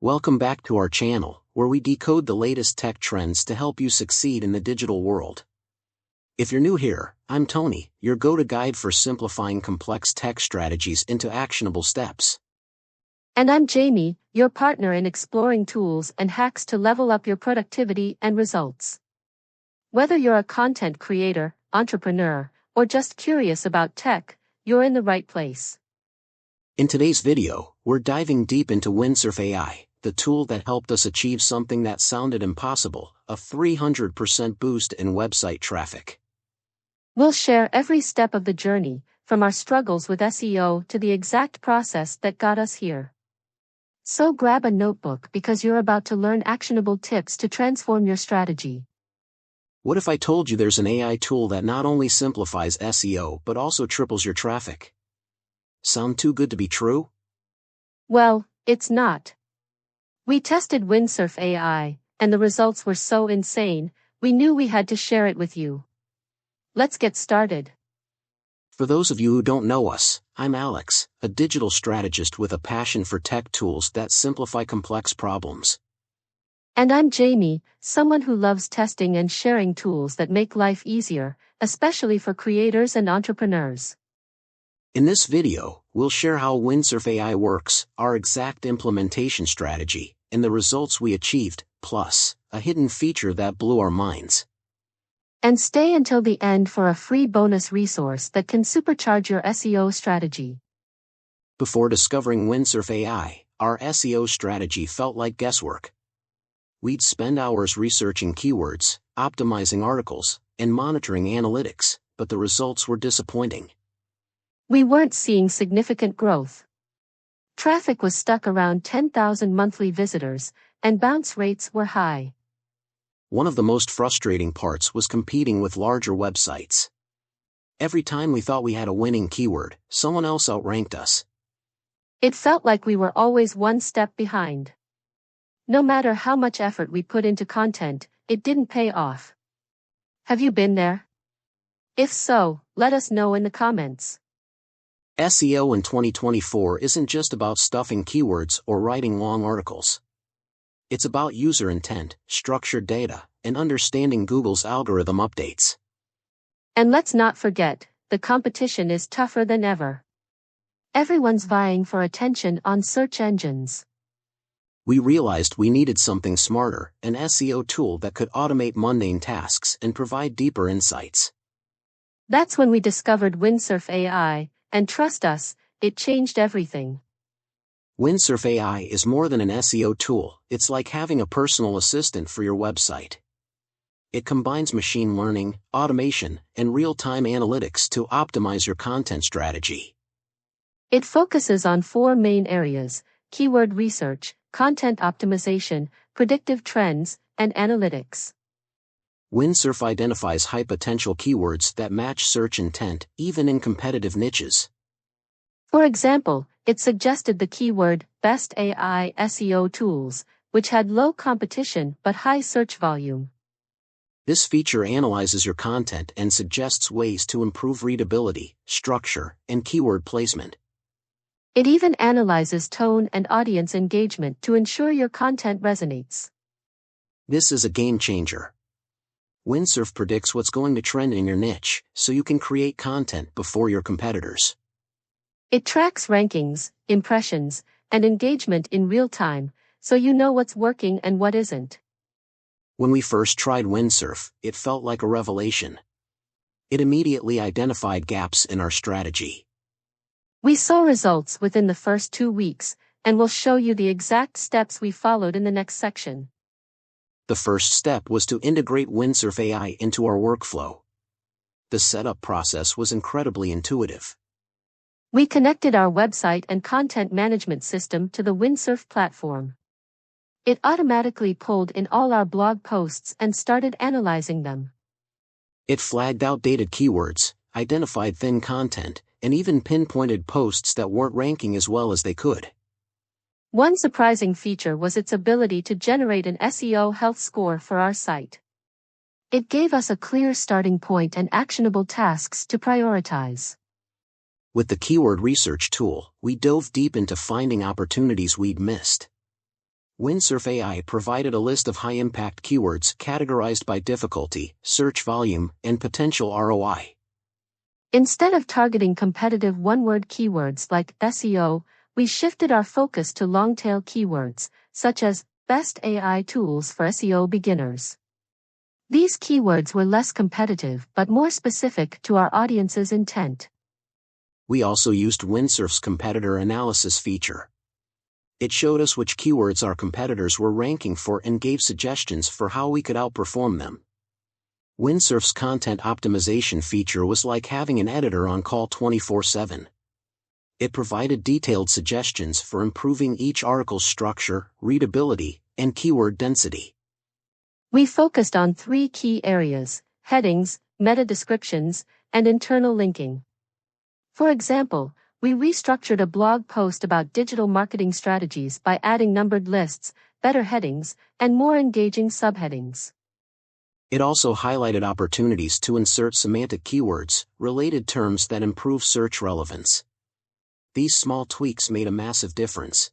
Welcome back to our channel, where we decode the latest tech trends to help you succeed in the digital world. If you're new here, I'm Tony, your go-to guide for simplifying complex tech strategies into actionable steps. And I'm Jamie, your partner in exploring tools and hacks to level up your productivity and results. Whether you're a content creator, entrepreneur, or just curious about tech, you're in the right place. In today's video, we're diving deep into Windsurf AI, the tool that helped us achieve something that sounded impossible, a 300% boost in website traffic. We'll share every step of the journey, from our struggles with SEO to the exact process that got us here. So grab a notebook because you're about to learn actionable tips to transform your strategy. What if I told you there's an AI tool that not only simplifies SEO but also triples your traffic? Sound too good to be true? Well, it's not. We tested Windsurf AI, and the results were so insane, we knew we had to share it with you. Let's get started. For those of you who don't know us, I'm Alex, a digital strategist with a passion for tech tools that simplify complex problems. And I'm Jamie, someone who loves testing and sharing tools that make life easier, especially for creators and entrepreneurs. In this video, we'll share how Windsurf AI works, our exact implementation strategy, and the results we achieved, plus a hidden feature that blew our minds. And stay until the end for a free bonus resource that can supercharge your SEO strategy. Before discovering Windsurf AI, our SEO strategy felt like guesswork. We'd spend hours researching keywords, optimizing articles, and monitoring analytics, but the results were disappointing. We weren't seeing significant growth. Traffic was stuck around 10,000 monthly visitors, and bounce rates were high. One of the most frustrating parts was competing with larger websites. Every time we thought we had a winning keyword, someone else outranked us. It felt like we were always one step behind. No matter how much effort we put into content, it didn't pay off. Have you been there? If so, let us know in the comments. SEO in 2024 isn't just about stuffing keywords or writing long articles. It's about user intent, structured data, and understanding Google's algorithm updates. And let's not forget, the competition is tougher than ever. Everyone's vying for attention on search engines. We realized we needed something smarter, an SEO tool that could automate mundane tasks and provide deeper insights. That's when we discovered Windsurf AI, and trust us, it changed everything. Windsurf AI is more than an SEO tool, it's like having a personal assistant for your website. It combines machine learning, automation, and real-time analytics to optimize your content strategy. It focuses on 4 main areas: keyword research, content optimization, predictive trends, and analytics. Windsurf identifies high-potential keywords that match search intent, even in competitive niches. For example, it suggested the keyword, Best AI SEO Tools, which had low competition but high search volume. This feature analyzes your content and suggests ways to improve readability, structure, and keyword placement. It even analyzes tone and audience engagement to ensure your content resonates. This is a game changer. Windsurf predicts what's going to trend in your niche, so you can create content before your competitors. It tracks rankings, impressions, and engagement in real time, so you know what's working and what isn't. When we first tried Windsurf, it felt like a revelation. It immediately identified gaps in our strategy. We saw results within the first 2 weeks, and we'll show you the exact steps we followed in the next section. The first step was to integrate Windsurf AI into our workflow. The setup process was incredibly intuitive. We connected our website and content management system to the Windsurf platform. It automatically pulled in all our blog posts and started analyzing them. It flagged outdated keywords, identified thin content, and even pinpointed posts that weren't ranking as well as they could. One surprising feature was its ability to generate an SEO health score for our site. It gave us a clear starting point and actionable tasks to prioritize. With the keyword research tool, we dove deep into finding opportunities we'd missed. Windsurf AI provided a list of high-impact keywords categorized by difficulty, search volume, and potential ROI. Instead of targeting competitive one-word keywords like SEO, we shifted our focus to long-tail keywords, such as best AI tools for SEO beginners. These keywords were less competitive but more specific to our audience's intent. We also used Windsurf's competitor analysis feature. It showed us which keywords our competitors were ranking for and gave suggestions for how we could outperform them. Windsurf's content optimization feature was like having an editor on call 24/7. It provided detailed suggestions for improving each article's structure, readability, and keyword density. We focused on 3 key areas: headings, meta descriptions, and internal linking. For example, we restructured a blog post about digital marketing strategies by adding numbered lists, better headings, and more engaging subheadings. It also highlighted opportunities to insert semantic keywords, related terms that improve search relevance. These small tweaks made a massive difference.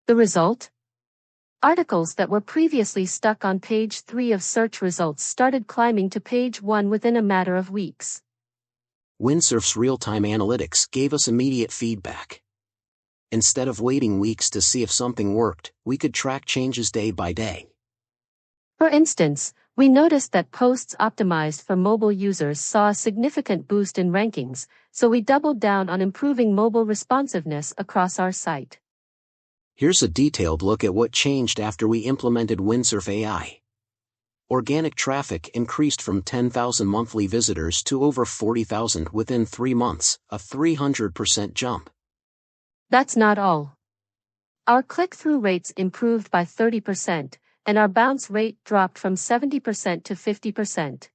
The result? Articles that were previously stuck on page 3 of search results started climbing to page 1 within a matter of weeks. Windsurf's real-time analytics gave us immediate feedback. Instead of waiting weeks to see if something worked, we could track changes day by day. For instance, we noticed that posts optimized for mobile users saw a significant boost in rankings, so we doubled down on improving mobile responsiveness across our site. Here's a detailed look at what changed after we implemented Windsurf AI. Organic traffic increased from 10,000 monthly visitors to over 40,000 within 3 months, a 300% jump. That's not all. Our click-through rates improved by 30%, and our bounce rate dropped from 70% to 50%.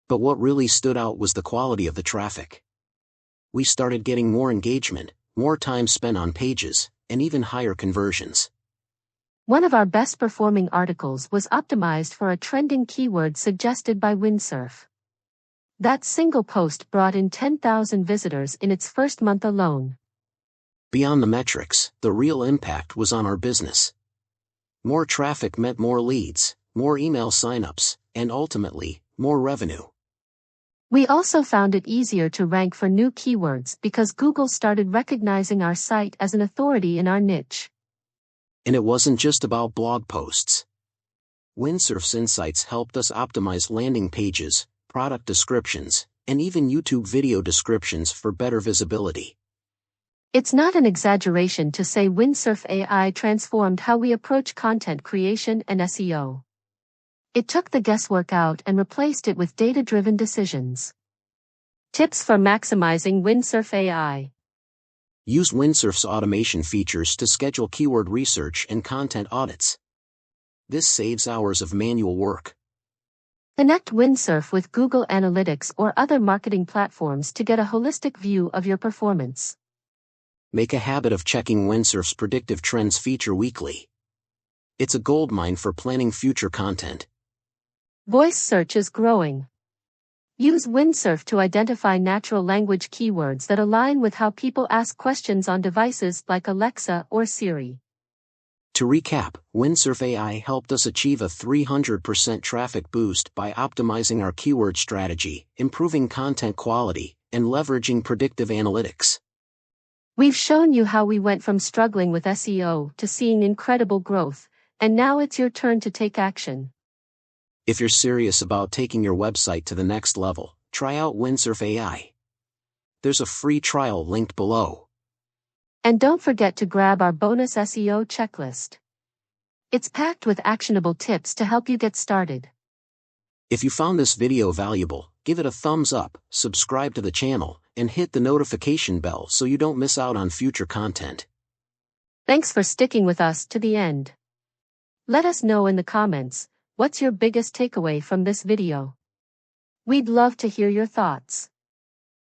But what really stood out was the quality of the traffic. We started getting more engagement, more time spent on pages, and even higher conversions. One of our best-performing articles was optimized for a trending keyword suggested by Windsurf. That single post brought in 10,000 visitors in its first month alone. Beyond the metrics, the real impact was on our business. More traffic meant more leads, more email signups, and ultimately, more revenue. We also found it easier to rank for new keywords because Google started recognizing our site as an authority in our niche. And it wasn't just about blog posts. Windsurf's insights helped us optimize landing pages, product descriptions, and even YouTube video descriptions for better visibility. It's not an exaggeration to say Windsurf AI transformed how we approach content creation and SEO. It took the guesswork out and replaced it with data-driven decisions. Tips for maximizing Windsurf AI. Use Windsurf's automation features to schedule keyword research and content audits. This saves hours of manual work. Connect Windsurf with Google Analytics or other marketing platforms to get a holistic view of your performance. Make a habit of checking Windsurf's predictive trends feature weekly. It's a goldmine for planning future content. Voice search is growing. Use Windsurf to identify natural language keywords that align with how people ask questions on devices like Alexa or Siri. To recap, Windsurf AI helped us achieve a 300% traffic boost by optimizing our keyword strategy, improving content quality, and leveraging predictive analytics. We've shown you how we went from struggling with SEO to seeing incredible growth, and now it's your turn to take action. If you're serious about taking your website to the next level, try out Windsurf AI. There's a free trial linked below. And don't forget to grab our bonus SEO checklist. It's packed with actionable tips to help you get started. If you found this video valuable, give it a thumbs up, subscribe to the channel, and hit the notification bell so you don't miss out on future content. Thanks for sticking with us to the end. Let us know in the comments, what's your biggest takeaway from this video? We'd love to hear your thoughts.